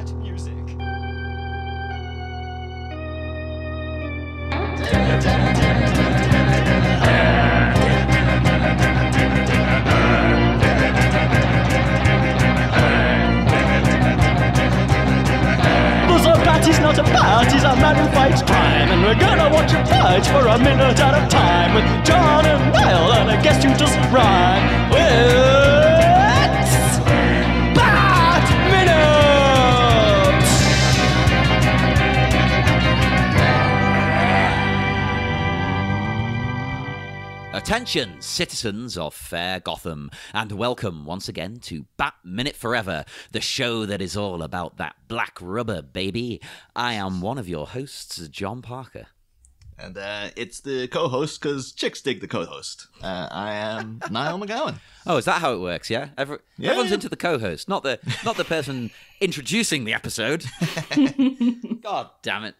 that music. He's not a bat, he's a man who fights crime. And we're gonna watch him fight for a minute at a time. With John and Niall and a guest who doesn't rhyme. It's Bat Minute! Attention, citizens of fair Gotham, and welcome once again to Bat Minute Forever, the show that is all about that black rubber, baby. I am one of your hosts, John Parker. And it's the co-host, because chicks dig the co-host. I am Niall McGowan. Oh, is that how it works, yeah? Everyone's into the co-host, not the person introducing the episode. God damn it.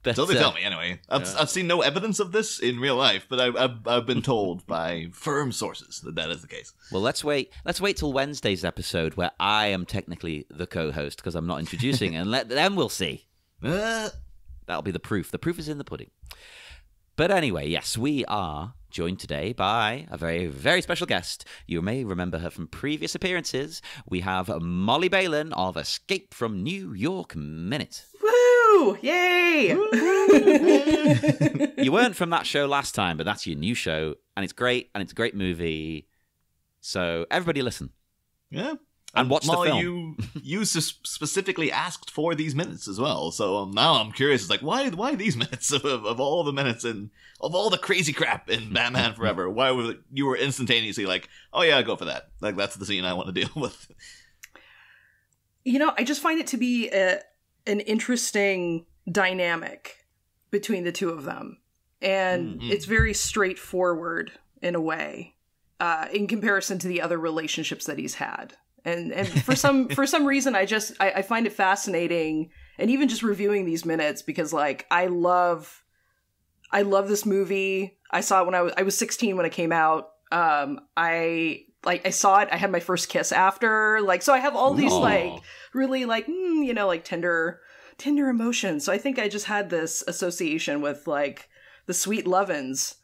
But, so they tell me, anyway. I've seen no evidence of this in real life, but I've been told by firm sources that is the case. Well, let's wait till Wednesday's episode where I am technically the co-host because I'm not introducing, and then we'll see. That'll be the proof. The proof is in the pudding. But anyway, yes, we are joined today by a very, very special guest. You may remember her from previous appearances. We have Molly Plissken of Escape from New York Minute. Woo! Yay! You weren't from that show last time, but that's your new show, and it's great, and it's a great movie. So everybody listen. Yeah. And watch Molly, the film. you specifically asked for these minutes as well. So now I'm curious. It's like, why these minutes of all the minutes and of all the crazy crap in Batman Forever? Why were you were instantaneously like, oh yeah, go for that. Like that's the scene I want to deal with. You know, I just find it to be an interesting dynamic between the two of them. And it's very straightforward in a way, in comparison to the other relationships that he's had. And for some reason, I find it fascinating, and even just reviewing these minutes, because like I love this movie. I saw it when I was 16 when it came out. I saw it. I had my first kiss after, so I have all these really like tender emotions. So I think I just had this association with like the sweet lovin's.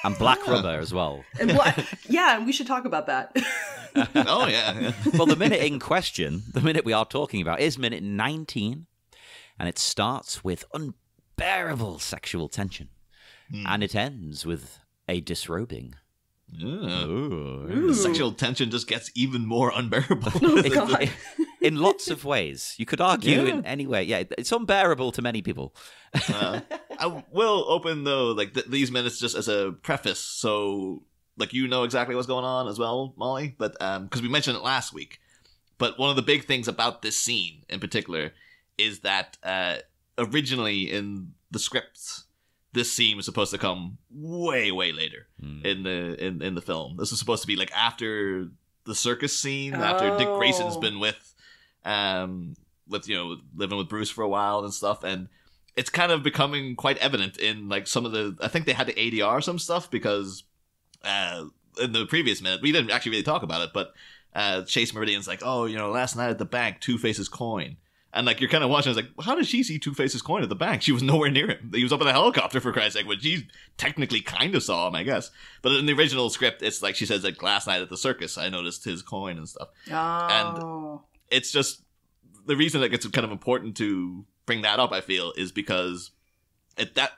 And black rubber as well. And and we should talk about that. Oh, yeah. Well, the minute in question, the minute we are talking about, is minute 19. And it starts with unbearable sexual tension. And it ends with a disrobing. The sexual tension just gets even more unbearable. In lots of ways. You could argue in any way. Yeah, it's unbearable to many people. I will open, though, these minutes just as a preface, so you know exactly what's going on as well, Molly, but because we mentioned it last week. But one of the big things about this scene in particular is that originally in the script, this scene was supposed to come way, way later in the film. This was supposed to be after the circus scene, after Dick Grayson's been with living with Bruce for a while and stuff, and it's kind of becoming quite evident in some of the. I think they had to ADR some stuff because in the previous minute we didn't actually really talk about it, but Chase Meridian's like, oh, last night at the bank, Two-Face's coin. And you're kind of watching, it's like, how did she see Two-Face's coin at the bank? She was nowhere near him. He was up in a helicopter, for Christ's sake, which she technically kind of saw him, I guess. But in the original script, it's she says, last night at the circus, I noticed his coin and stuff. Oh. And it's just, the reason that it's kind of important to bring that up, I feel, is because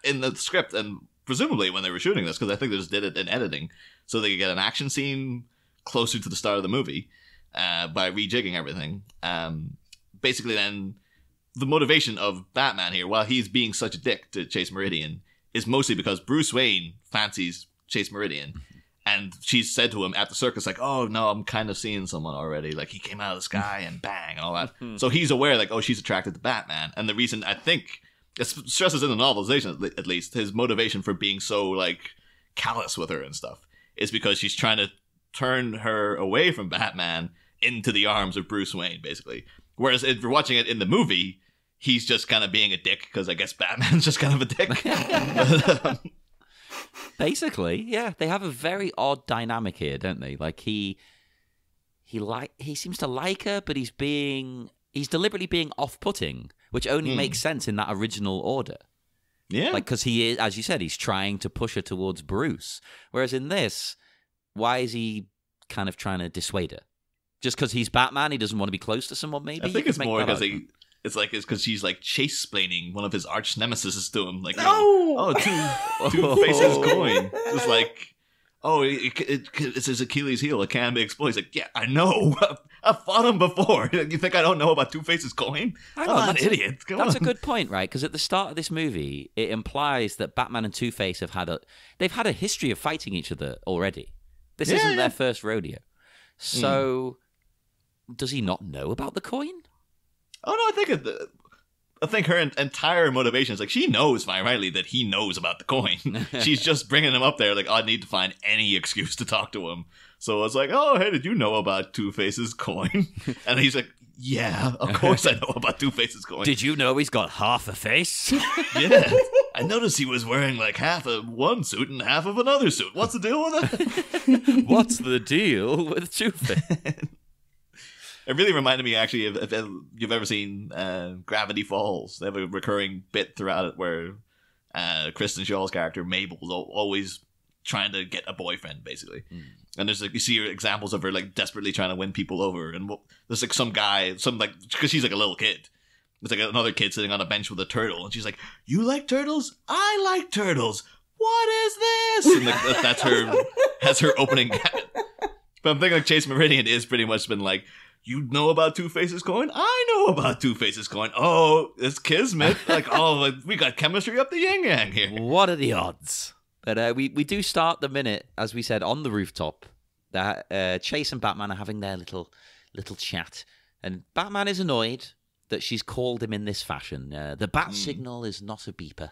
in the script, and presumably when they were shooting this, because I think they just did it in editing, so they could get an action scene closer to the start of the movie by rejigging everything. Basically, then, the motivation of Batman here, while he's being such a dick to Chase Meridian, is mostly because Bruce Wayne fancies Chase Meridian. And she's said to him at the circus, oh, no, I'm kind of seeing someone already. He came out of the sky and bang, and all that. So he's aware, oh, she's attracted to Batman. And the reason, I think, it stresses in the novelization, at least, his motivation for being so, callous with her and stuff, is because she's trying to turn her away from Batman into the arms of Bruce Wayne, basically. Whereas if you're watching it in the movie, he's just kind of being a dick because I guess Batman's just kind of a dick. Basically, yeah, they have a very odd dynamic here, don't they? He seems to like her, but he's he's deliberately being off-putting, which only makes sense in that original order. Yeah. Like, because he is, as you said, he's trying to push her towards Bruce. Whereas in this, why is he kind of trying to dissuade her? Just because he's Batman, he doesn't want to be close to someone, maybe? I think it's more because it's because she's like chase-splaining one of his arch nemesis to him. Like, two faces coin. It's like, it's his Achilles heel. It can be exploded. He's like, yeah, I know. I've fought him before. You think I don't know about Two Faces coin? I'm not an idiot. That's a good point, right? Because at the start of this movie, it implies that Batman and Two-Face have had a history of fighting each other already. This isn't their first rodeo. So, does he not know about the coin? Oh no, I think her entire motivation is like she knows fine rightly that he knows about the coin. She's just bringing him up there like, I need to find any excuse to talk to him. So it's like, oh, hey, did you know about Two-Face's coin? And he's like, yeah, of course I know about Two-Face's coin. Did you know he's got half a face? Yeah. I noticed he was wearing like half of one suit and half of another suit. What's the deal with that? What's the deal with Two-Face? It really reminded me, actually, if you've ever seen Gravity Falls. They have a recurring bit throughout it where Kristen Shaw's character, Mabel, is always trying to get a boyfriend, basically. And there's like, you see examples of her like desperately trying to win people over. And there's like some guy, because she's like a little kid. There's like another kid sitting on a bench with a turtle. And she's like, you like turtles? I like turtles. What is this? And like, that's her opening. But I'm thinking like Chase Meridian is pretty much been like, you know about Two-Face's coin? I know about Two-Face's coin. Oh, it's kismet. Like, oh, we got chemistry up the yin-yang here. What are the odds? But we do start the minute, as we said, on the rooftop. That Chase and Batman are having their little chat. And Batman is annoyed that she's called him in this fashion. The bat signal is not a beeper.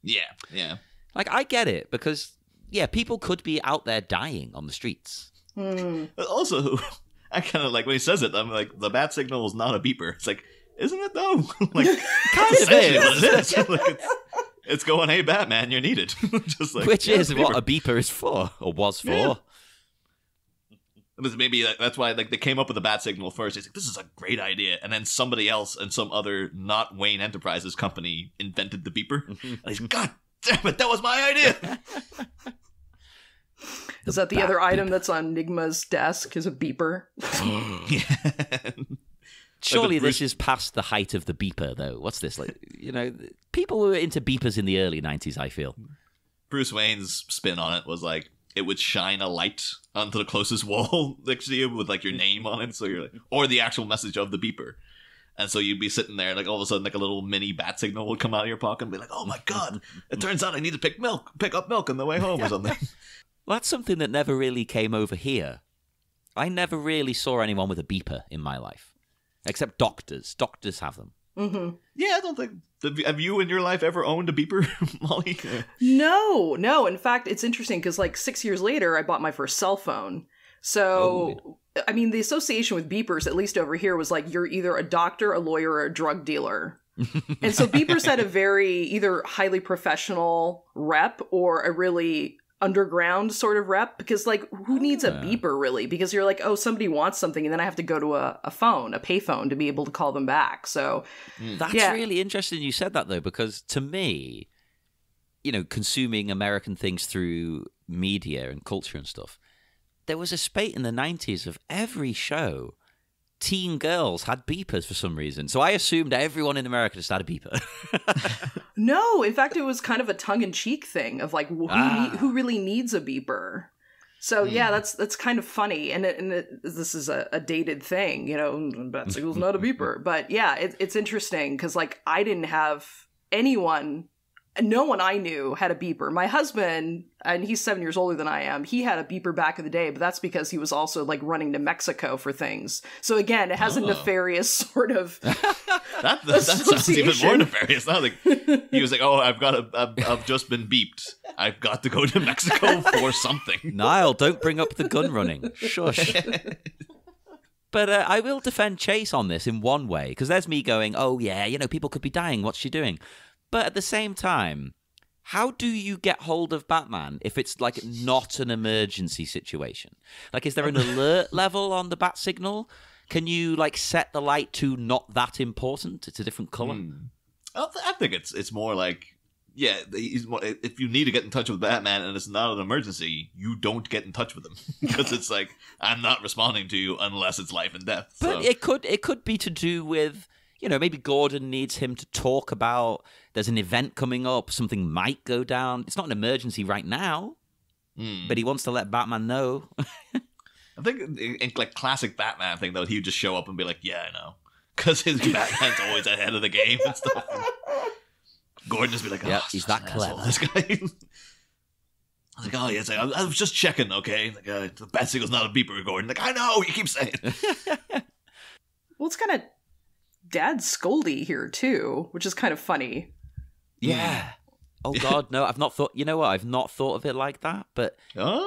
Yeah. Like, I get it, because, yeah, people could be out there dying on the streets. But also, I kind of like, when he says it, I'm like, the bat signal is not a beeper. It's like, isn't it though? Like, kind of is. What it is. Like, it's going, hey, Batman, you're needed. Just like, which is what a beeper is for, or was for. Yeah. Maybe that's why like they came up with the bat signal first. He's like, this is a great idea. And then somebody else and some other not Wayne Enterprises company invented the beeper. And he's like, God damn it, that was my idea. Is that the other item that's on Nigma's desk is a beeper? Yeah. Surely this is past the height of the beeper, though. What's this? Like, you know, people were into beepers in the early 90s, I feel. Bruce Wayne's spin on it was like, it would shine a light onto the closest wall next to you with like your name on it. So you're like, or the actual message of the beeper. And so you'd be sitting there, like all of a sudden, like a little mini bat signal would come out of your pocket and be like, oh my God, it turns out I need to pick up milk on the way home or something. Well, that's something that never really came over here. I never really saw anyone with a beeper in my life. Except doctors. Doctors have them. Mm-hmm. Yeah, I don't think... Have you in your life ever owned a beeper, Molly? No. In fact, it's interesting because like 6 years later, I bought my first cell phone. So, I mean, the association with beepers, at least over here, was like you're either a doctor, a lawyer, or a drug dealer. And so beepers had a very either highly professional rep or a really underground sort of rep, because like who needs a beeper really, because you're like, oh, somebody wants something and then I have to go to a payphone to be able to call them back. So that's really interesting you said that, though, because to me, you know, consuming American things through media and culture and stuff, there was a spate in the 90s of every show teen girls had beepers for some reason. So I assumed everyone in America just had a beeper. No, in fact, it was kind of a tongue-in-cheek thing of like, who really needs a beeper? So yeah, that's kind of funny, and this is a dated thing, you know. Bat signal's not a beeper, but yeah, it's interesting because like I didn't have anyone. No one I knew had a beeper. My husband, and he's 7 years older than I am, he had a beeper back in the day, but that's because he was also like running to Mexico for things. So again, it has a nefarious sort of that sounds even more nefarious. Not like he was like, "Oh, I've just been beeped. I've got to go to Mexico for something." Niall, don't bring up the gun running. Shush. But I will defend Chase on this in one way, because there's me going, "Oh yeah, you know, people could be dying. What's she doing?" But at the same time, how do you get hold of Batman if it's like not an emergency situation? Like, is there an alert level on the bat signal? Can you like set the light to not that important? It's a different color. I think it's more like, yeah, he's more, if you need to get in touch with Batman and it's not an emergency, you don't get in touch with him because it's like, I'm not responding to you unless it's life and death. But it could be to do with, you know, maybe Gordon needs him to talk about, there's an event coming up, something might go down. It's not an emergency right now, but he wants to let Batman know. I think in like classic Batman thing, though, he would just show up and be like, yeah, I know. Because his Batman's always ahead of the game and stuff. Gordon just be like, oh, yeah, he's that clever. This guy. I was like, oh, yeah, I was just checking, okay? Like, the bat signal's not a beeper, Gordon. Like, I know, you keep saying. Well, it's kind of dad scoldy here, too, which is kind of funny. Yeah. Oh, God, no, I've not thought, you know what? I've not thought of it like that, but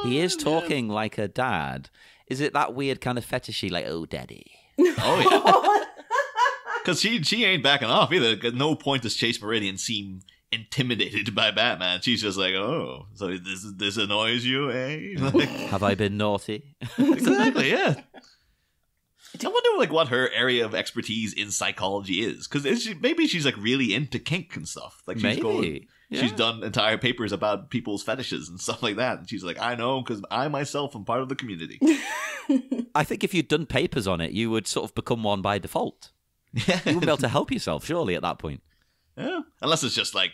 he is talking like a dad. Is it that weird kind of fetishy, like, oh, daddy? Oh, yeah. Because she ain't backing off either. At no point does Chase Meridian seem intimidated by Batman. She's just like, oh, so this annoys you, eh? Like, have I been naughty? Exactly, yeah. I wonder like what her area of expertise in psychology is. Because maybe she's like really into kink and stuff. Like she's done entire papers about people's fetishes and stuff like that. And she's like, I know, because I myself am part of the community. I think if you'd done papers on it, you would sort of become one by default. Yeah. You wouldn't be able to help yourself, surely, at that point. Yeah. Unless it's just like,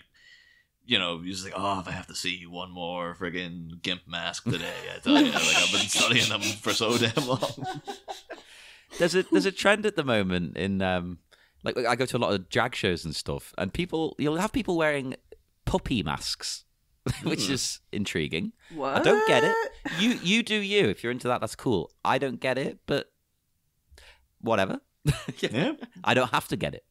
you know, you're just like, oh, if I have to see one more friggin' GIMP mask today, I tell you, like I've been studying them for so damn long. There's a trend at the moment in like I go to a lot of drag shows and stuff, and you'll have people wearing puppy masks, which is intriguing. What? I don't get it. You do you. If you're into that, that's cool. I don't get it, but whatever. Yeah. I don't have to get it.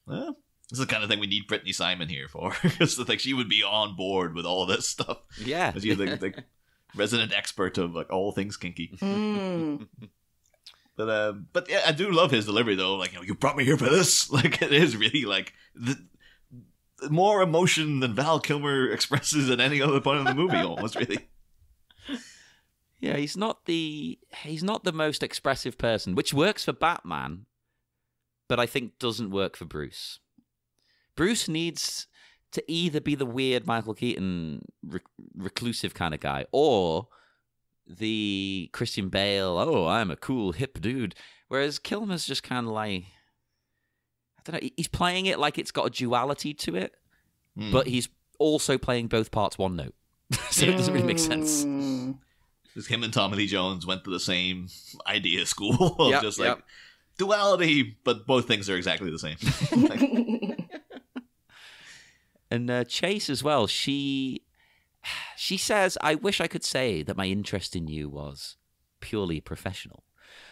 Well, this is the kind of thing we need Brittany Simon here for. Because like she would be on board with all this stuff. Yeah. She's the resident expert of like all things kinky. But yeah, I do love his delivery though. Like, you know, you brought me here for this. Like, it is really like the more emotion than Val Kilmer expresses at any other point in the movie. Almost really. Yeah, he's not the most expressive person, which works for Batman, but I think doesn't work for Bruce. Bruce needs to either be the weird Michael Keaton reclusive kind of guy, or the Christian Bale, oh, I'm a cool hip dude. Whereas Kilmer's just kind of like, I don't know, he's playing it like it's got a duality to it, but he's also playing both parts one note. So it doesn't really make sense. Just him and Tommy Lee Jones went to the same idea school of just like duality, but both things are exactly the same. And Chase as well, she says, I wish I could say that my interest in you was purely professional.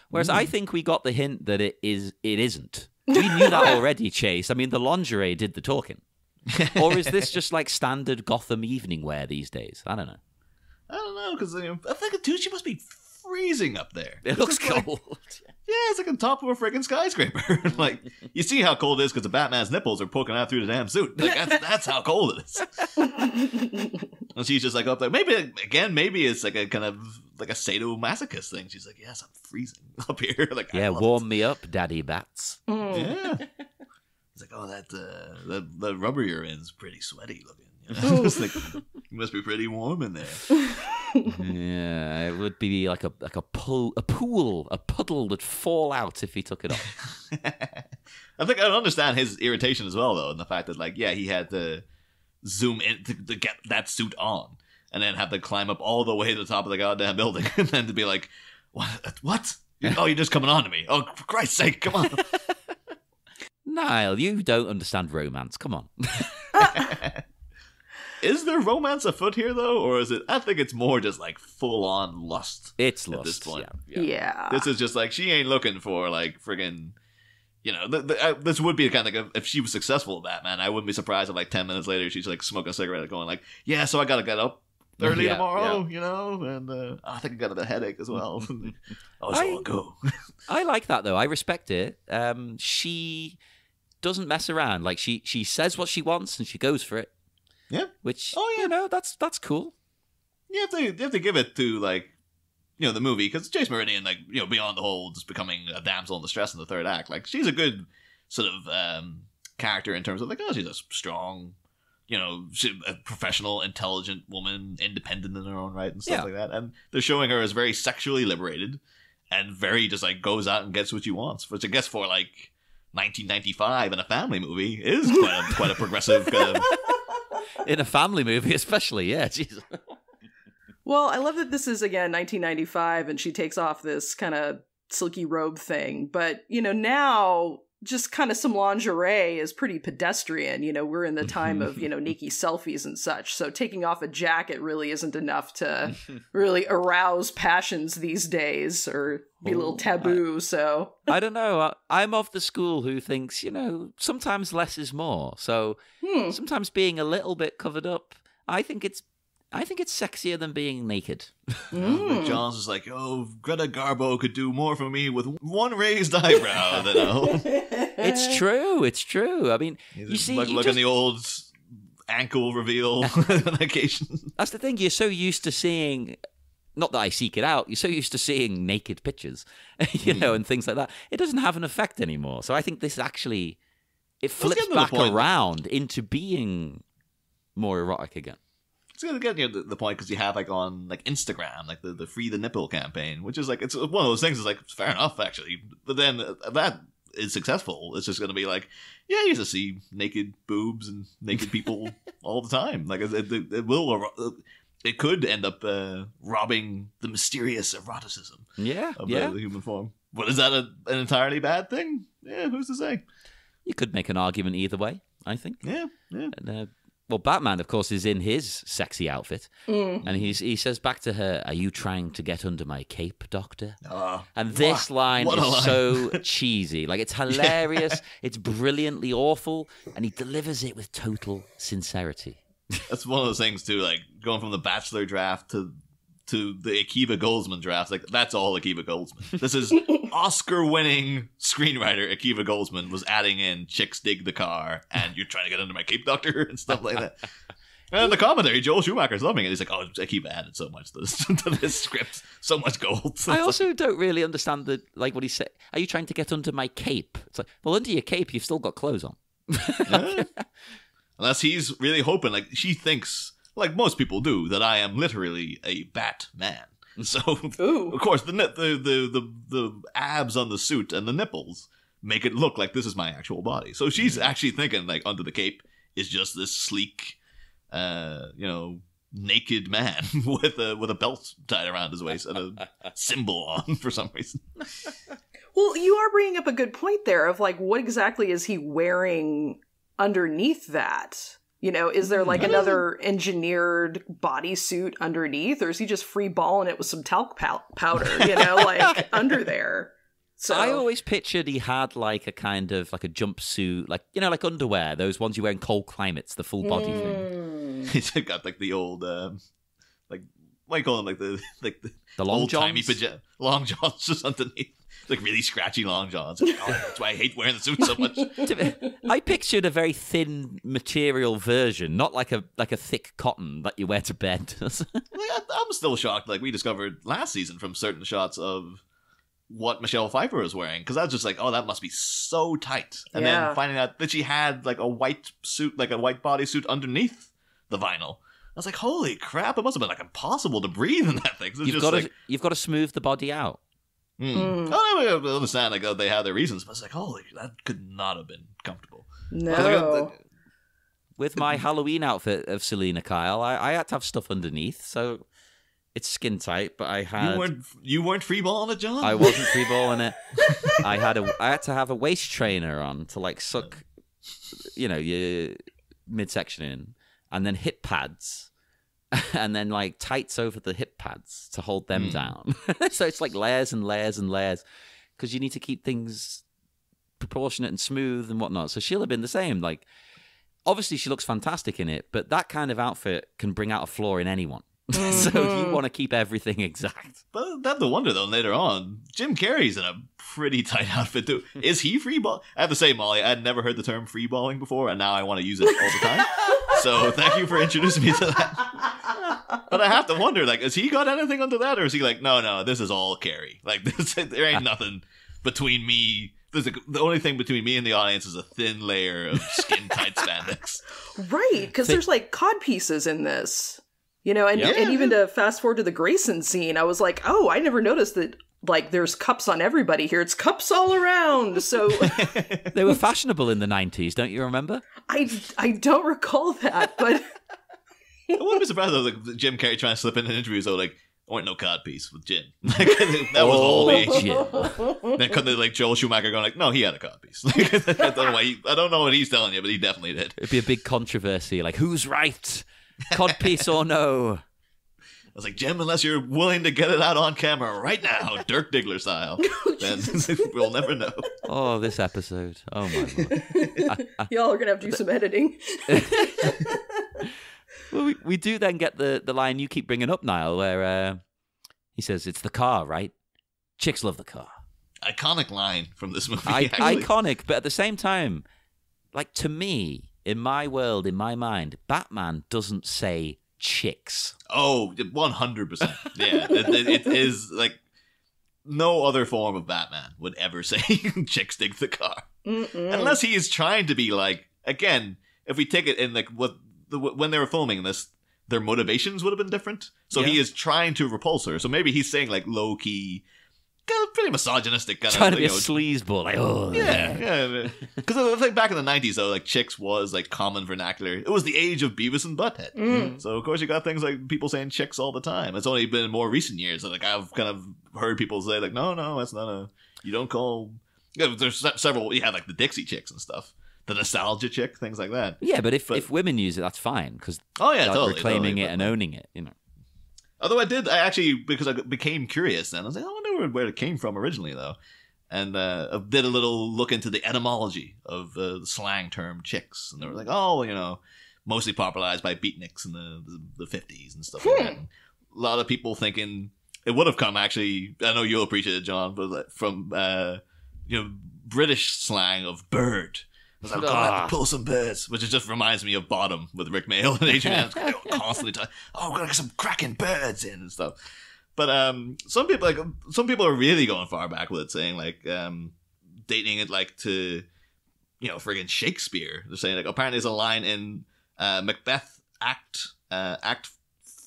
Whereas I think we got the hint that it isn't. We knew that already, Chase. I mean, the lingerie did the talking. Or is this just like standard Gotham evening wear these days? I don't know. I don't know, because I think too, she must be freezing up there. It looks cold. Like, yeah, it's like on top of a friggin' skyscraper. Like, you see how cold it is because the Batman's nipples are poking out through the damn suit. Like, that's how cold it is. And she's just like up there. Maybe it's like a kind of like a sadomasochist thing. She's like, yes, I'm freezing up here. Like, yeah, warm me up, Daddy Bats. Yeah. It's like, oh, that rubber you're in is pretty sweaty looking. You know? It's like, it must be pretty warm in there. Yeah, it would be like a puddle that'd fall out if he took it off. I think I understand his irritation as well, though, and the fact that, like, yeah, he had to zoom in to get that suit on, and then have to climb up all the way to the top of the goddamn building, and then to be like, what? Oh, you're just coming on to me. Oh, for Christ's sake, come on. Niall, you don't understand romance. Come on. Is there romance afoot here, though? Or is it... I think it's more just, like, full-on lust. It's at lust, this point. Yeah. This is just, like, she ain't looking for, like, friggin'... You know, this would be kind of like... If she was successful at Batman, I wouldn't be surprised if, like, 10 minutes later, she's, like, smoking a cigarette going, like, yeah, so I gotta get up early tomorrow, you know? And I think I got a headache as well. So I'll go. I like that, though. I respect it. She doesn't mess around. Like, she says what she wants, and she goes for it. Yeah. Which, you know, that's cool. You have to give it to, like, the movie, because Chase Meridian, like, beyond the whole just becoming a damsel in distress in the third act, like, she's a good sort of character in terms of, like, oh, she's a strong, she's a professional, intelligent woman, independent in her own right and stuff like that. And they're showing her as very sexually liberated and very just, like, goes out and gets what she wants, which I guess for, like, 1995 in a family movie is quite a progressive kind of... In a family movie especially, yeah. Jesus. Well, I love that this is, again, 1995, and she takes off this kind of silky robe thing. But, now just kind of some lingerie is pretty pedestrian. We're in the time of, Nikki selfies and such. So taking off a jacket really isn't enough to really arouse passions these days or be a little taboo. I don't know. I'm of the school who thinks, sometimes less is more. So sometimes being a little bit covered up, I think it's sexier than being naked. John's is like, oh, Greta Garbo could do more for me with one raised eyebrow than It's true. I mean, you see, look in the old ankle reveal on occasion. That's the thing. You're so used to seeing. Not that I seek it out. You're so used to seeing naked pictures, and things like that. It doesn't have an effect anymore. So I think this actually it flips back around into being more erotic again. It's gonna get the point because you have like on like Instagram like the Free the Nipple campaign, which is like it's one of those things. It's like fair enough actually, but then that is successful. It's just gonna be like you just see naked boobs and naked people all the time. Like it could end up robbing the mysterious eroticism of the human form. But is that an entirely bad thing? Yeah, who's to say? You could make an argument either way, I think. Yeah. And, well, Batman, of course, is in his sexy outfit. And he says back to her, "Are you trying to get under my cape, Doctor?" And this line is so cheesy. Like, it's hilarious. It's brilliantly awful. And he delivers it with total sincerity. That's one of those things, too, like, going from the Bachelor draft to the Akiva Goldsman draft. Like, that's all Akiva Goldsman. This is Oscar-winning screenwriter Akiva Goldsman was adding in chicks dig the car and you're trying to get under my cape, Doctor, and stuff like that. And the commentary, Joel Schumacher's loving it. He's like, oh, Akiva added so much to this script. So much gold. I also don't really understand what he said. Are you trying to get under my cape? It's like, well, under your cape, you've still got clothes on. Yeah. Unless he's really hoping, like, she thinks, like most people do, that I am literally a Batman. So, of course, the abs on the suit and the nipples make it look like this is my actual body. So she's actually thinking, like, under the cape is just this sleek, naked man with a belt tied around his waist and a symbol on for some reason. Well, you are bringing up a good point there of, like, what exactly is he wearing underneath that? Is there like another engineered bodysuit underneath, or is he just free balling it with some talc powder, like under there? So I always pictured he had like a kind of like a jumpsuit, like like underwear, those ones you wear in cold climates, the full body thing. He's got like the old like what do you call them, like the long old-timey johns? long johns just underneath. Like really scratchy long johns. That's why I hate wearing the suit so much. I pictured a very thin material version, not like a thick cotton that you wear to bed. I'm still shocked. Like we discovered last season from certain shots of what Michelle Pfeiffer was wearing, because I was just like, oh, that must be so tight. And then finding out that she had like a white suit, like a white bodysuit underneath the vinyl. I was like, holy crap! It must have been like impossible to breathe in that thing. You've got to smooth the body out. I understand, like they have their reasons, but it's like, holy, that could not have been comfortable. No. With my Halloween outfit of Selena Kyle, I had to have stuff underneath, so it's skin tight. But I had you weren't freeballing it, John. I wasn't freeballing it. I had to have a waist trainer on to like suck, your midsection in, and then hip pads. And then like tights over the hip pads to hold them down. So it's like layers and layers and layers because you need to keep things proportionate and smooth and whatnot. So she'll have been the same. Like, obviously she looks fantastic in it, but that kind of outfit can bring out a flaw in anyone. So you want to keep everything exact. But I have to wonder though, later on, Jim Carrey's in a pretty tight outfit too. Is he freeball? I have to say, Molly, I had never heard the term freeballing before, and now I want to use it all the time. So thank you for introducing me to that. But I have to wonder, like, has he got anything under that, or is he like, no, this is all Carrie? Like, there ain't nothing between me. The only thing between me and the audience is a thin layer of skin-tight spandex. Right, because there's like cod pieces in this, you know, and even to fast forward to the Grayson scene, I was like, oh, I never noticed that. Like, there's cups on everybody here. It's cups all around. So they were fashionable in the 90s, don't you remember? I don't recall that, but I wouldn't be surprised though, like Jim Carrey trying to slip in interviews though, like, I want no codpiece with gin. Like, that was all me. Then couldn't like Joel Schumacher going like, no, he had a codpiece. Like, I don't know what he's telling you, but he definitely did. It'd be a big controversy, like, who's right? Codpiece or no? I was like, Jim, unless you're willing to get it out on camera right now, Dirk Diggler style, then we'll never know. Oh, this episode. Oh, my Lord. Y'all are going to have to do some editing. Well, we do then get the line you keep bringing up, Niall, where he says, it's the car, right? Chicks love the car. Iconic line from this movie, Iconic, but at the same time, like, to me, in my world, in my mind, Batman doesn't say chicks. Oh, 100%. Yeah, it is like no other form of Batman would ever say chicks dig the car. Unless he is trying to be like, again, if we take it in like when they were filming this, their motivations would have been different. So he is trying to repulse her. So maybe he's saying like low key, pretty misogynistic kind trying of, to be a sleazeball, like, oh yeah. Because like back in the 90s though, like chicks was like common vernacular. It was the age of Beavis and Butthead. So of course you got things like people saying chicks all the time. It's only been in more recent years that like I've kind of heard people say like, no, that's not a, you don't call. There's several. You had like the Dixie Chicks and stuff, the nostalgia chick, things like that. Yeah, but if women use it, that's fine because totally, reclaiming it and owning it, you know. Although I actually, because I became curious then, I was like, I wonder where it came from originally, though. And I did a little look into the etymology of the slang term chicks. And they were like, oh, you know, mostly popularized by beatniks in the 50s and stuff like that. And a lot of people thinking it would have come, actually, I know you'll appreciate it, John, but from, British slang of bird. I was like, I'm gonna have to pull some birds, which just reminds me of Bottom with Rick Mayall and Adrian Adams constantly talking, we're gonna get some cracking birds in and stuff. But some people are really going far back with it, saying like dating it like to, you know, friggin' Shakespeare. They're saying like apparently there's a line in Macbeth Act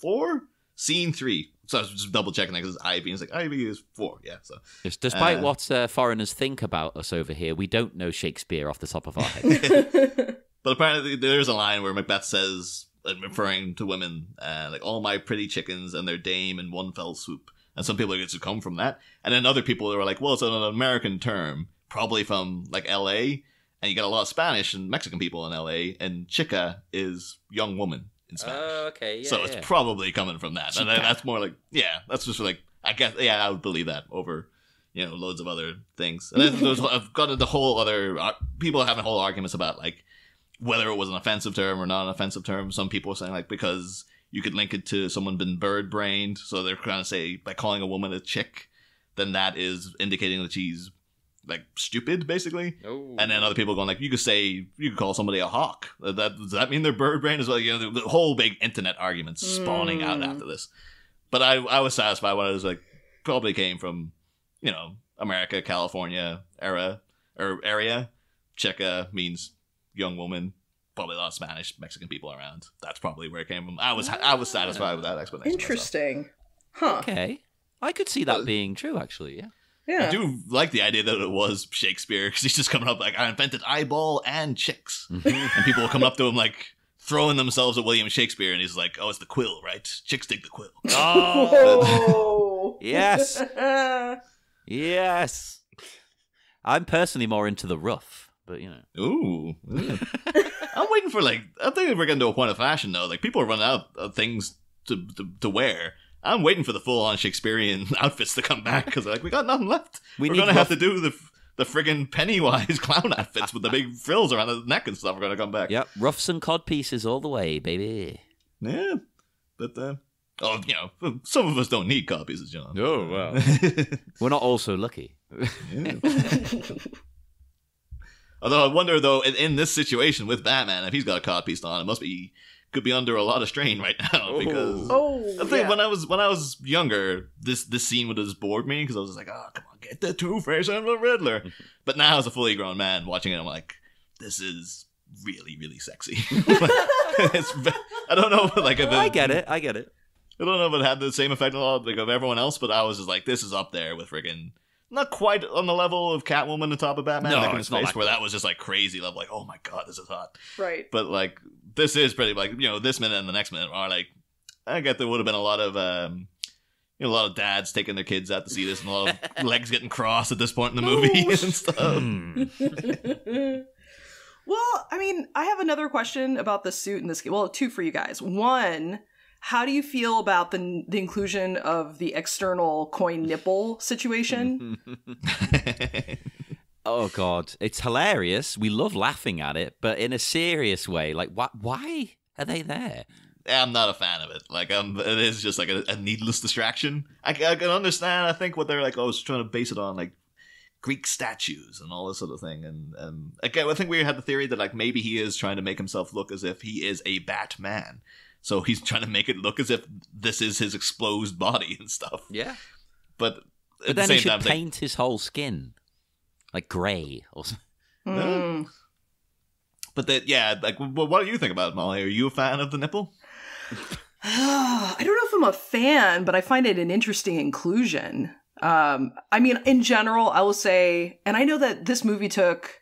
4, Scene 3. So I was just double checking that because it's Ivy. And it's like, Ivy is 4, yeah. So yes, despite what foreigners think about us over here, we don't know Shakespeare off the top of our head. But apparently there's a line where Macbeth says, referring to women, like, all my pretty chickens and their dame in one fell swoop. And some people are going to come from that. And then other people are like, well, it's an American term, probably from like LA. And you got a lot of Spanish and Mexican people in LA. And chica is young woman in Spanish. Oh, okay. Yeah, so it's probably coming from that. And that's more like, that's just like, I guess, I would believe that over, you know, loads of other things. And then I've got the whole other, people are having whole arguments about like whether it was an offensive term or not an offensive term. Some people are saying like, because you could link it to someone being bird-brained. So they're trying to say by calling a woman a chick, then that is indicating that she's like stupid, basically. Oh. And then other people going like, you could call somebody a hawk. Does that mean they're bird-brained as well? You know, the whole big internet argument spawning out after this. But I was satisfied when I was like, probably came from, you know, America, California area. Chica means young woman. Probably a lot of Spanish, Mexican people around. That's probably where it came from. I was satisfied with that explanation. Interesting. Huh. Okay. I could see that being true, actually, yeah. Yeah. I do like the idea that it was Shakespeare, because he's just coming up like, I invented eyeball and chicks. And people will come up to him like, throwing themselves at William Shakespeare, and he's like, oh, it's the quill, right? Chicks dig the quill. Oh! Yes. Yes. I'm personally more into the rough, but you know. Ooh. I'm waiting for like, I think we're getting to a point of fashion though. Like people are running out of things to wear. I'm waiting for the full-on Shakespearean outfits to come back because like we got nothing left. We're gonna have to do the friggin' Pennywise clown outfits with the big frills around the neck and stuff. Are gonna come back. Yep, ruffs and cod pieces all the way, baby. Yeah, but you know, some of us don't need cod pieces, John. Oh wow, we're not all so lucky. Although I wonder though, in this situation with Batman, if he's got a cod piece on, it must be could be under a lot of strain right now because I think yeah. when I was younger, this scene would have just bored me because I was just like, oh, come on, get the Two-Face and the Riddler. But now as a fully grown man watching it, I'm like, this is really, really sexy. I don't know, like if I get it. I don't know if it had the same effect of everyone else, but I was just like, this is up there with friggin' not quite on the level of Catwoman on top of Batman, No, like in it's his not face, like where that was just like crazy level, like, oh my god, this is hot. Right. But like, this is pretty, like, this minute and the next minute are like, I get there would have been a lot of, a lot of dads taking their kids out to see this, and a lot of legs getting crossed at this point in the movie and stuff. Well, I mean, I have another question about the suit in this game. Well, two for you guys. One, how do you feel about the inclusion of the external coin nipple situation? Oh god, it's hilarious. We love laughing at it, but in a serious way. Like, why are they there? I'm not a fan of it. Like, it is just like a needless distraction. I can understand. I think what they're like, it's trying to base it on like Greek statues and all this sort of thing. And again, I think we had the theory that like maybe he is trying to make himself look as if he is a Batman. So he's trying to make it look as if this is his exposed body and stuff. Yeah, but then the same he should time, paint his whole skin like grey or something. But like, what do you think about it, Molly? Are you a fan of the nipple? I don't know if I'm a fan, but I find it an interesting inclusion. I mean, in general, I will say, and I know that this movie took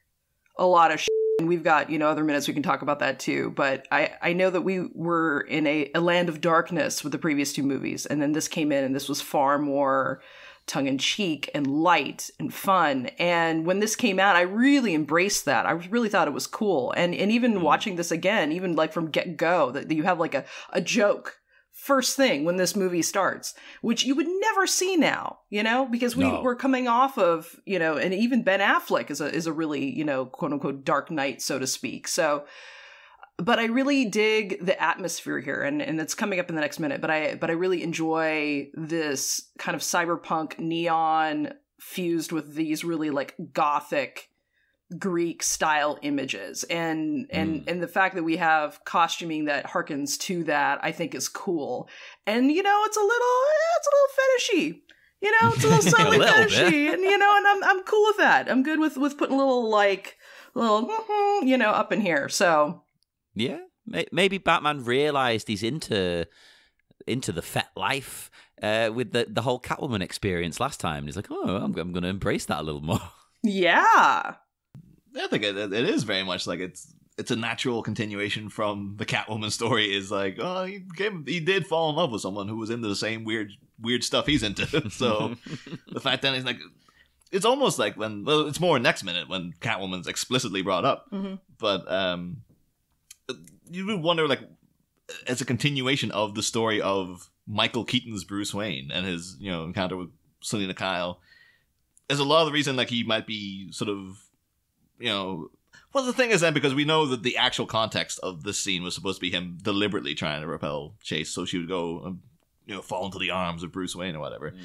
a lot of shit, and we've got, other minutes we can talk about that too, but I know that we were in a land of darkness with the previous two movies, and then this came in, and this was far more tongue-in-cheek and light and fun. And when this came out, I really embraced that. I really thought it was cool. And even watching this again, even like from get-go, that you have like a joke first thing when this movie starts, which you would never see now, because we're coming off of, and even Ben Affleck is a really, quote unquote dark knight, so to speak. So, but I really dig the atmosphere here, and it's coming up in the next minute, but I really enjoy this kind of cyberpunk neon fused with these really like gothic Greek style images, and the fact that we have costuming that harkens to that, I think is cool. And it's a little fetishy, it's a little slightly fetishy, and and I'm cool with that. I'm good with putting a little up in here. So yeah, maybe Batman realized he's into the fet life with the whole Catwoman experience last time. He's like, oh, I'm going to embrace that a little more. Yeah. I think it is very much like it's a natural continuation from the Catwoman story. Is like, oh, he did fall in love with someone who was into the same weird stuff he's into. So the fact that he's like, it's almost like it's more next minute when Catwoman's explicitly brought up. Mm-hmm. But you would wonder, like, as a continuation of the story of Michael Keaton's Bruce Wayne and his encounter with Selina Kyle, there's a lot of the reason like he might be sort of. Well, the thing is then, because we know that the actual context of this scene was supposed to be him deliberately trying to repel Chase so she would go and, fall into the arms of Bruce Wayne or whatever. Mm.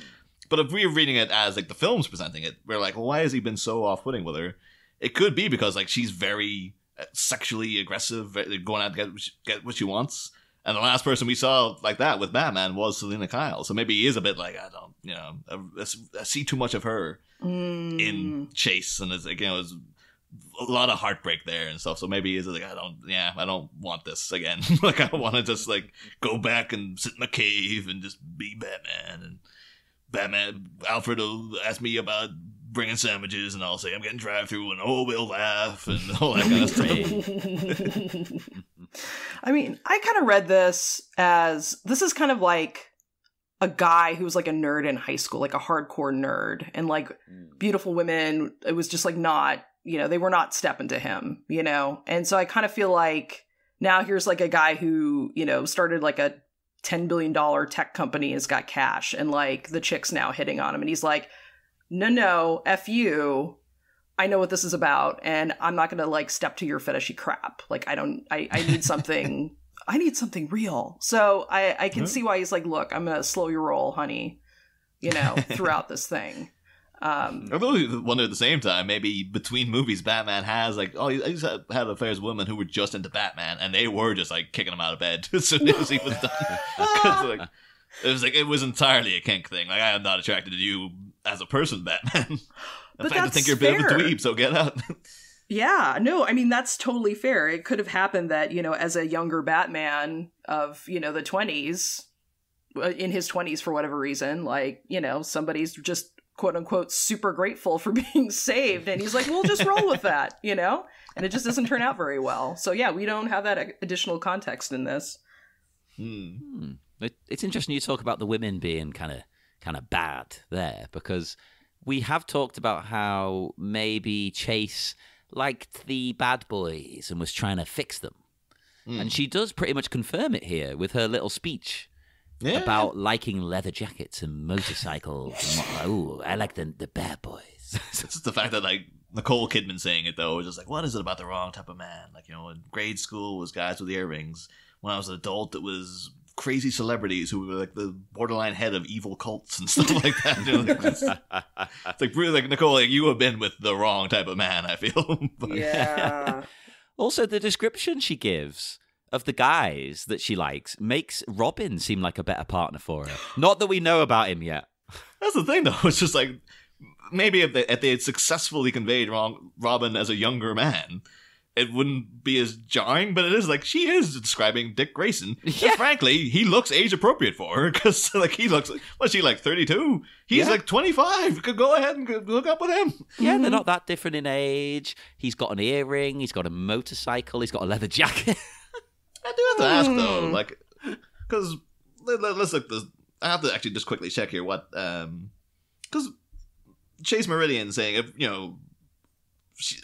But if we're reading it as, like, the film's presenting it, we're like, well, why has he been so off-putting with her? It could be because, like, she's very sexually aggressive, going out to get what she wants. And the last person we saw like that with Batman was Selina Kyle. So maybe he is a bit like, I see too much of her in Chase. And it's, there's a lot of heartbreak there and stuff. So maybe he's like, I don't want this again. Like, I want to just like go back and sit in a cave and just be Batman. And Alfred will ask me about bringing sandwiches, and I'll say I'm getting drive-through, and we'll laugh and all that kind of stuff. I mean, I kind of read this is kind of like a guy who was like a nerd in high school, like a hardcore nerd, and like beautiful women, it was just like not, they were not stepping to him, And so I kind of feel like now here's like a guy who, started like a $10 billion tech company, has got cash, and like the chick's now hitting on him, and he's like, no, F you. I know what this is about, and I'm not gonna like step to your fetishy crap. Like I need something I need something real. So I can see why he's like, look, I'm gonna slow your roll, honey, throughout this thing. Although I wonder at the same time, maybe between movies, Batman has like, I just had affairs with women who were just into Batman, and they were just like kicking him out of bed as soon as he was done. 'Cause, it was entirely a kink thing. Like, I am not attracted to you as a person, Batman. In fact, I think you're a bit of a dweeb, so get out. Yeah, no, I mean, that's totally fair. It could have happened that, as a younger Batman of, the 20s, in his 20s for whatever reason, like, somebody's just quote unquote super grateful for being saved, and he's like, we'll just roll with that, and it just doesn't turn out very well. So yeah, we don't have that additional context in this. It's interesting you talk about the women being kind of bad there, because we have talked about how maybe Chase liked the bad boys and was trying to fix them. And she does pretty much confirm it here with her little speech about liking leather jackets and motorcycles. Oh, I like the bad boys. It's just the fact that, like, Nicole Kidman saying it, though, was just like, what is it about the wrong type of man? Like, in grade school it was guys with earrings. When I was an adult, it was crazy celebrities who were like the borderline head of evil cults and stuff like that. It's like, really, like, Nicole, like, you have been with the wrong type of man, I feel. But, yeah. Also, the description she gives of the guys that she likes makes Robin seem like a better partner for her. Not that we know about him yet. That's the thing, though. It's just like, maybe if they had successfully conveyed Robin as a younger man, it wouldn't be as jarring, but it is like, she is describing Dick Grayson. Yeah. And frankly, he looks age appropriate for her, because like, he looks like, what's she, like 32? He's like 25. You could go ahead and hook up with him. Yeah, they're not that different in age. He's got an earring, he's got a motorcycle, he's got a leather jacket. I do have to ask, though, like, because let's look this. I have to actually just quickly check here what, because Chase Meridian saying, if,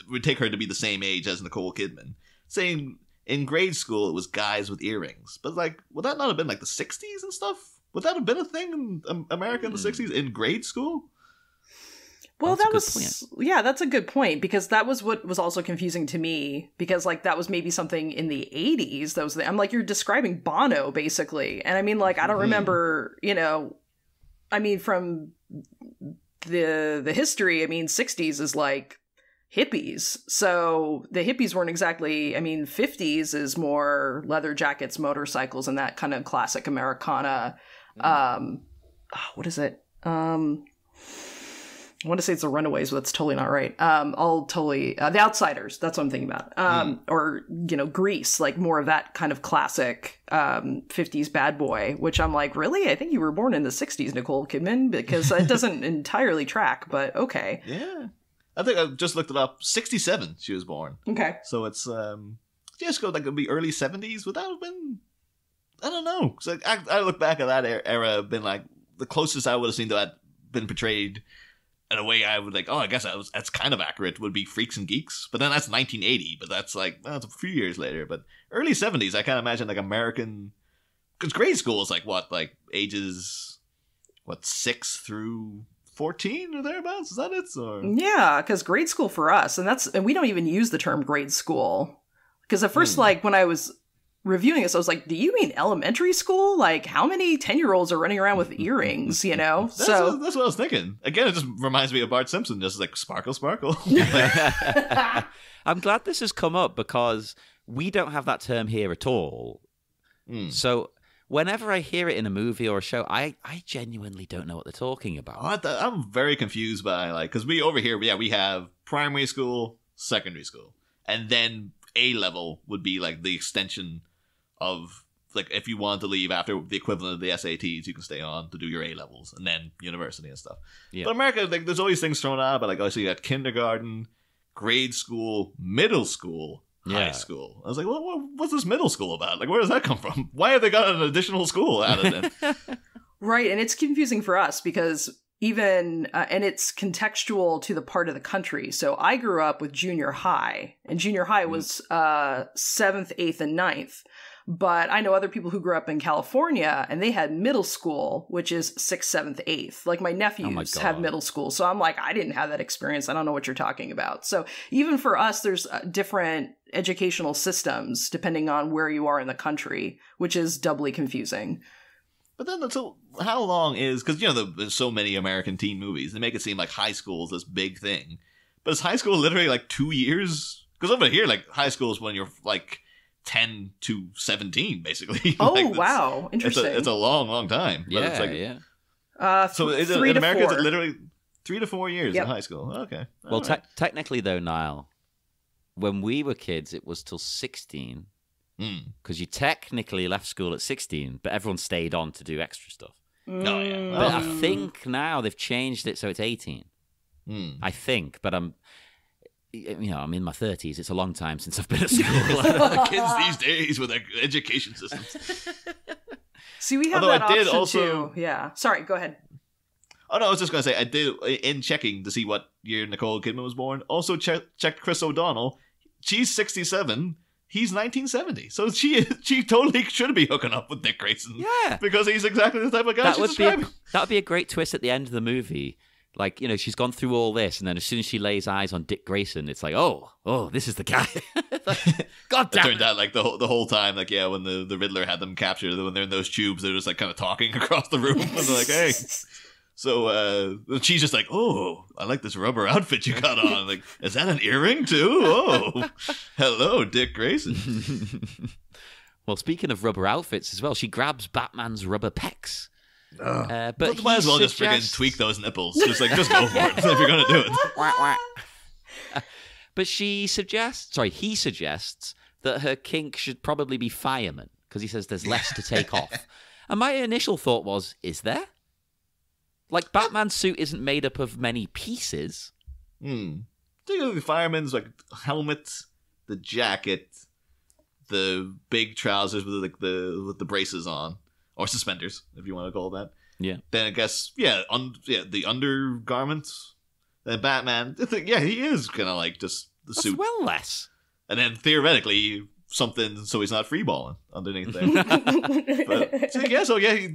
would take her to be the same age as Nicole Kidman, saying in grade school it was guys with earrings. But, like, would that not have been like the 60s and stuff? Would that have been a thing in America in the 60s in grade school? Well, that's a good point, because that was what was also confusing to me, because, like, that was maybe something in the 80s. I'm like, you're describing Bono, basically. And I mean, like, I don't remember, I mean, from the history, I mean, 60s is like hippies. So the hippies weren't exactly, I mean, 50s is more leather jackets, motorcycles, and that kind of classic Americana. What is it? I want to say it's the Runaways, but that's totally not right. The Outsiders. That's what I'm thinking about. Or, Grease, like more of that kind of classic 50s bad boy, which I'm like, really? I think you were born in the 60s, Nicole Kidman, because it doesn't entirely track, but okay. Yeah. I think I just looked it up. 67 she was born. Okay. So it's, just go like it'd be early 70s. Would that have been, I don't know. So I look back at that era, been like, the closest I would have seen to that been portrayed in a way I would like, I guess that's kind of accurate, would be Freaks and Geeks. But then that's 1980, but that's like, that's a few years later. But early 70s, I kind of imagine like American, because grade school is like what, like ages, 6 through 14 or thereabouts? Is that it? Or? Yeah, because grade school for us, and we don't even use the term grade school. Because at first, like, when I was reviewing this, I was like, do you mean elementary school? Like, how many 10-year-olds are running around with earrings, That's what I was thinking. Again, it just reminds me of Bart Simpson, just like, sparkle, sparkle. I'm glad this has come up, because we don't have that term here at all. So whenever I hear it in a movie or a show, I genuinely don't know what they're talking about. I'm very confused by, like, because we over here, we have primary school, secondary school, and then A-level would be like the extension of, like, if you want to leave after the equivalent of the SATs, you can stay on to do your A-levels and then university and stuff. Yeah. But America, like, there's always things thrown out, but like, so you got kindergarten, grade school, middle school, high school. I was like, well, what's this middle school about? Like, where does that come from? Why have they got an additional school out of it? Right, and it's confusing for us because even, and it's contextual to the part of the country. So I grew up with junior high, and junior high was 7th, 8th, and 9th. But I know other people who grew up in California, and they had middle school, which is 6th, 7th, 8th. Like, my nephews have middle school. So I'm like, I didn't have that experience. I don't know what you're talking about. So even for us, there's different educational systems depending on where you are in the country, which is doubly confusing. But then, so how long is... Because, you know, there's so many American teen movies. They make it seem like high school is this big thing. But is high school literally like 2 years? Because over here, like, high school is when you're like 10 to 17, basically. Oh, like, wow. Interesting. It's a long, long time. But Yeah, it's like, yeah. So is it, 3 in to America, 4. is it literally 3 to 4 years Yep. in high school? Okay. Well, All right. technically, though, Niall, when we were kids, it was till 16. Because you technically left school at 16, but everyone stayed on to do extra stuff. Oh, yeah. But I think now they've changed it so it's 18. I think, but I'm in my 30s. It's a long time since I've been at school. Kids these days with their education systems. See, we have Although that I did option also- too. Yeah. Sorry, go ahead. Oh, no, I was just going to say, I did, in checking to see what year Nicole Kidman was born, also checked Chris O'Donnell. She's 67. He's 1970. So she totally should be hooking up with Dick Grayson. Yeah. Because he's exactly the type of guy that she's would describing. that would be a great twist at the end of the movie. Like, you know, she's gone through all this, and then as soon as she lays eyes on Dick Grayson, it's like, oh, this is the guy. Like, God It damn turned out, like, the whole time, like, yeah, when the Riddler had them captured, when they're in those tubes, they're just, like, kind of talking across the room. And they're like, hey. So she's just like, oh, I like this rubber outfit you got on. Like, is that an earring too? Oh, hello, Dick Grayson. Well, speaking of rubber outfits as well, she grabs Batman's rubber pecs. But But might as well just freaking tweak those nipples. Just go for it if you're gonna do it. But he suggests that her kink should probably be fireman because he says there's less to take off. And my initial thought was, is there? Like, Batman's suit isn't made up of many pieces. Think of the fireman's like helmet, the jacket, the big trousers with the braces on, or suspenders, if you want to call it that. Yeah. Then I guess the undergarments. Then Batman, he is kind of like just the That's suit, well less. and then theoretically something so he's not freeballing underneath there. But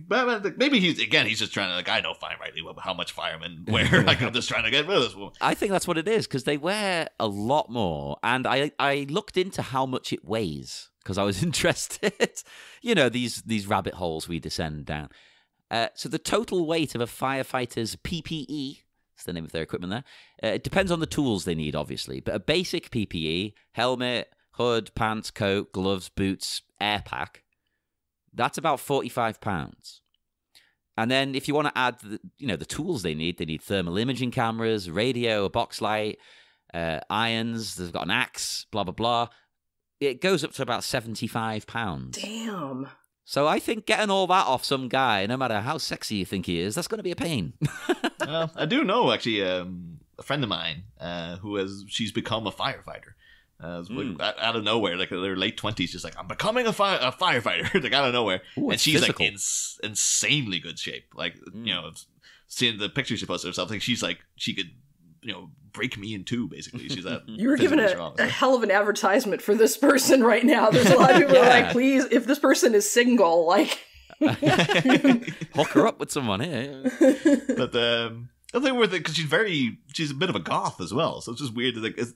Batman. Maybe he's just trying to like, I know fine rightly how much firemen wear. Like, I'm just trying to get rid of this woman. I think that's what it is, because they wear a lot more. And I looked into how much it weighs, because I was interested. You know, these rabbit holes we descend down. So the total weight of a firefighter's PPE, that's the name of their equipment there, it depends on the tools they need, obviously. But a basic PPE, helmet, hood, pants, coat, gloves, boots, air pack, that's about 45 pounds. And then if you want to add the tools they need thermal imaging cameras, radio, a box light, irons, they've got an axe, blah, blah, blah. It goes up to about 75 pounds. Damn. So I think getting all that off some guy, no matter how sexy you think he is, that's going to be a pain. Well, I do know, actually, a friend of mine she's become a firefighter. Out of nowhere, like in their late 20s, just like, I'm becoming a firefighter, like out of nowhere. Ooh, and she's physical. like insanely good shape. Like, you know, seeing the picture she posted of herself, like she's like, she could, break me in two, basically. She's that. You were given physically strong, a so. hell of an advertisement for this person right now. There's a lot of people who are like, please, if this person is single, like... Hook her up with someone here. But the thing with it, because she's a bit of a goth as well, so it's just weird that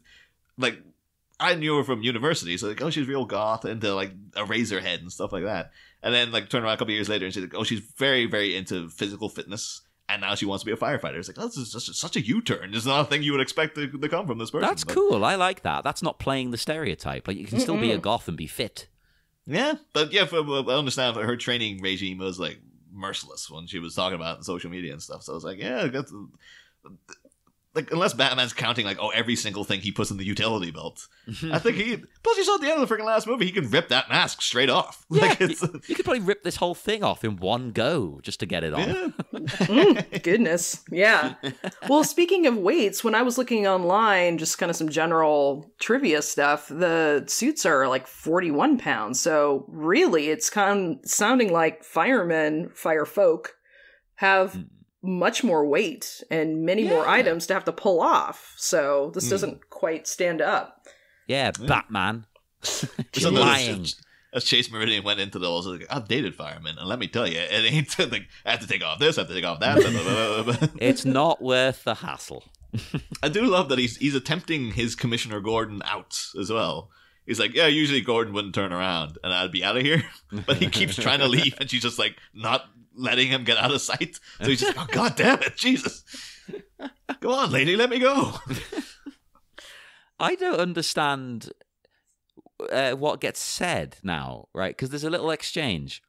like I knew her from university, so like, oh, she's real goth into like a razor head and stuff like that, and then like turn around a couple years later and she's like, oh, she's very, very into physical fitness, and now she wants to be a firefighter. It's like, oh, this is just such a U-turn. It's not a thing you would expect to come from this person. That's cool. I like that. That's not playing the stereotype. Like, you can still be a goth and be fit. Yeah, but yeah, I understand her training regime was like merciless when she was talking about it on social media and stuff. So I was like, yeah, that's like, unless Batman's counting like, oh, every single thing he puts in the utility belt, I think plus you saw at the end of the freaking last movie, he can rip that mask straight off. Yeah, Like, it's, you could probably rip this whole thing off in one go just to get it on. yeah. Goodness. Yeah. Well, speaking of weights, when I was looking online, just kind of some general trivia stuff, the suits are like 41 pounds. So really, it's kind of sounding like firefolk have much more weight and many more items to have to pull off. So this doesn't quite stand up. Yeah, Batman. So lying. As Chase Meridian went into those, like, I've dated firemen, and let me tell you, it ain't like, I have to take off this, I have to take off that. Blah, blah, blah, blah. It's not worth the hassle. I do love that he's attempting his Commissioner Gordon out as well. He's like, yeah, usually Gordon wouldn't turn around and I'd be out of here. But he keeps trying to leave and she's just like not letting him get out of sight. So he's just, oh, God damn it, Jesus. Come on, lady, let me go. I don't understand what gets said now, right? Because there's a little exchange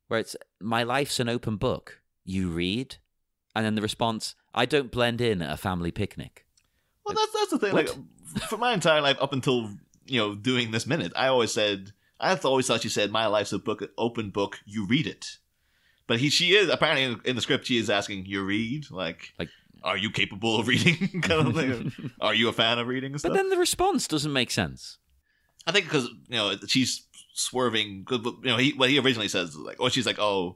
where it's, my life's an open book. You read? And then the response, I don't blend in at a family picnic. Well, that's the thing. What? Like, for my entire life up until, doing this minute, I always thought she said, my life's a book, open book, you read it. But she is, apparently in the script, she is asking, you read? Like are you capable of reading? Kind of thing. Are you a fan of reading and stuff? But then the response doesn't make sense. I think because, she's swerving. What he originally says, like, she's like, oh,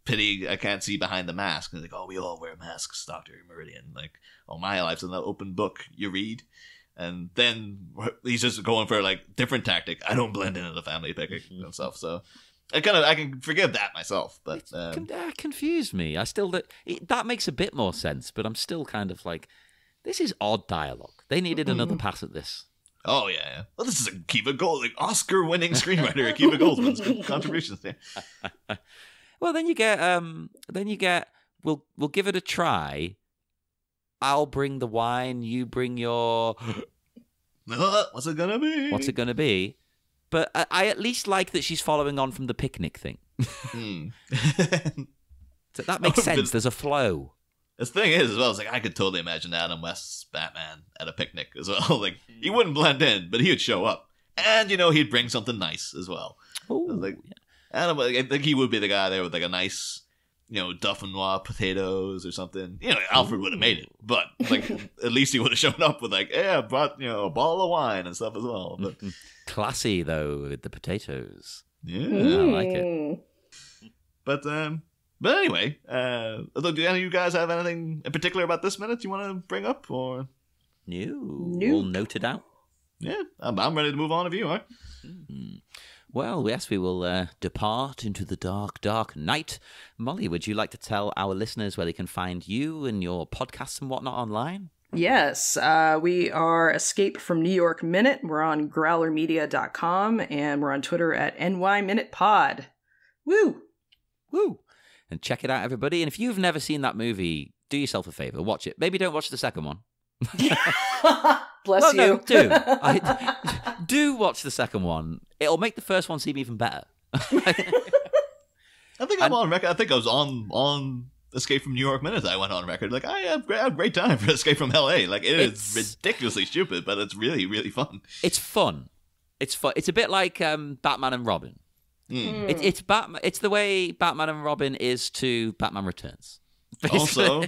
pity, I can't see behind the mask. And he's like, oh, we all wear masks, Dr. Meridian. Like, oh, my life's an open book, you read. And then he's just going for, like, different tactic. I don't blend in at the family picnic and stuff, so... I can forgive that myself, but That confused me. I still that makes a bit more sense, but I'm still kind of like, this is odd dialogue. They needed another pass at this. Oh yeah. Well, this is Akiva Gold, like Oscar-winning screenwriter Akiva Goldsman's contributions there. Well, then you get we'll give it a try. I'll bring the wine. You bring your. What's it gonna be? What's it gonna be? But I at least like that she's following on from the picnic thing. So that makes sense. There's a flow. The thing is, as well, is like I could totally imagine Adam West's Batman at a picnic as well. Like he wouldn't blend in, but he would show up, and he'd bring something nice as well. Ooh, like Adam, I think he would be the guy there with like a nice, Dauphinoise potatoes or something. Alfred would have made it, but like at least he would have shown up with like, I brought a bottle of wine and stuff as well. But classy though with the potatoes. Yeah, I like it. But anyway, do any of you guys have anything in particular about this minute you want to bring up or? No, all noted out. Yeah, I'm ready to move on if you are. Well, yes, we will depart into the dark, dark night. Molly, would you like to tell our listeners where they can find you and your podcasts and whatnot online? Yes, we are Escape from New York Minute. We're on growlermedia.com, and we're on Twitter at NYMinutePod. Woo! Woo! And check it out, everybody. And if you've never seen that movie, do yourself a favor, watch it. Maybe don't watch the second one. Bless you. No, do. Do watch the second one. It'll make the first one seem even better. I think I'm on record. I think I was on Escape from New York Minute. I went on record like I had a great time for Escape from LA. Like it's ridiculously stupid, but it's really, really fun. It's fun. It's fun. It's a bit like Batman and Robin. It's Batman. It's the way Batman and Robin is to Batman Returns. Basically. Also,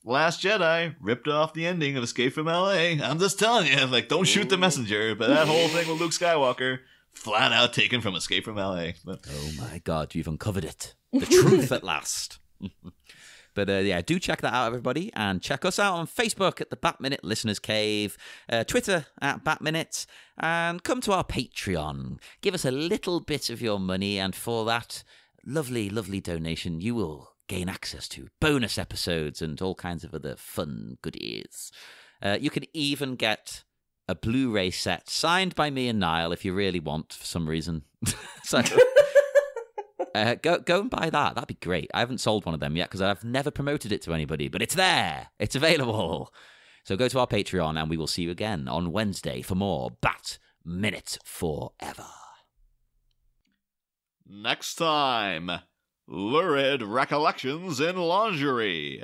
Last Jedi ripped off the ending of Escape from LA. I'm just telling you, like, don't shoot the messenger. But that whole thing with Luke Skywalker, flat out taken from Escape from LA. But, oh my God, you've uncovered it. The truth at last. But yeah, do check that out, everybody. And check us out on Facebook at the Bat Minute Listeners Cave, Twitter at Bat Minute, and come to our Patreon. Give us a little bit of your money, and for that lovely, lovely donation, you will gain access to bonus episodes and all kinds of other fun goodies. You can even get a Blu-ray set signed by me and Niall if you really want for some reason. So go and buy that. That'd be great. I haven't sold one of them yet because I've never promoted it to anybody, but it's there. It's available. So go to our Patreon and we will see you again on Wednesday for more Bat Minute Forever. next time, lurid recollections in lingerie.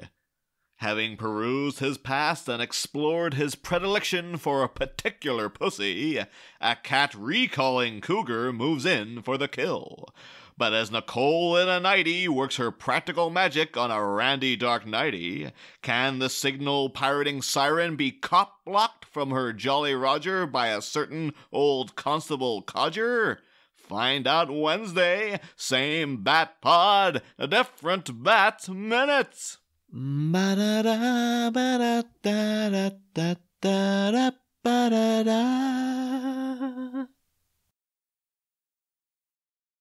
Having perused his past and explored his predilection for a particular pussy, a cat recalling cougar moves in for the kill. But as Nicole in a nightie works her practical magic on a randy dark nightie, can the signal pirating siren be cop-blocked from her Jolly Roger by a certain old Constable Codger? Find out Wednesday, same Bat Pod, a different Bat Minute. Ba-da-da, ba-da-da-da-da-da-da.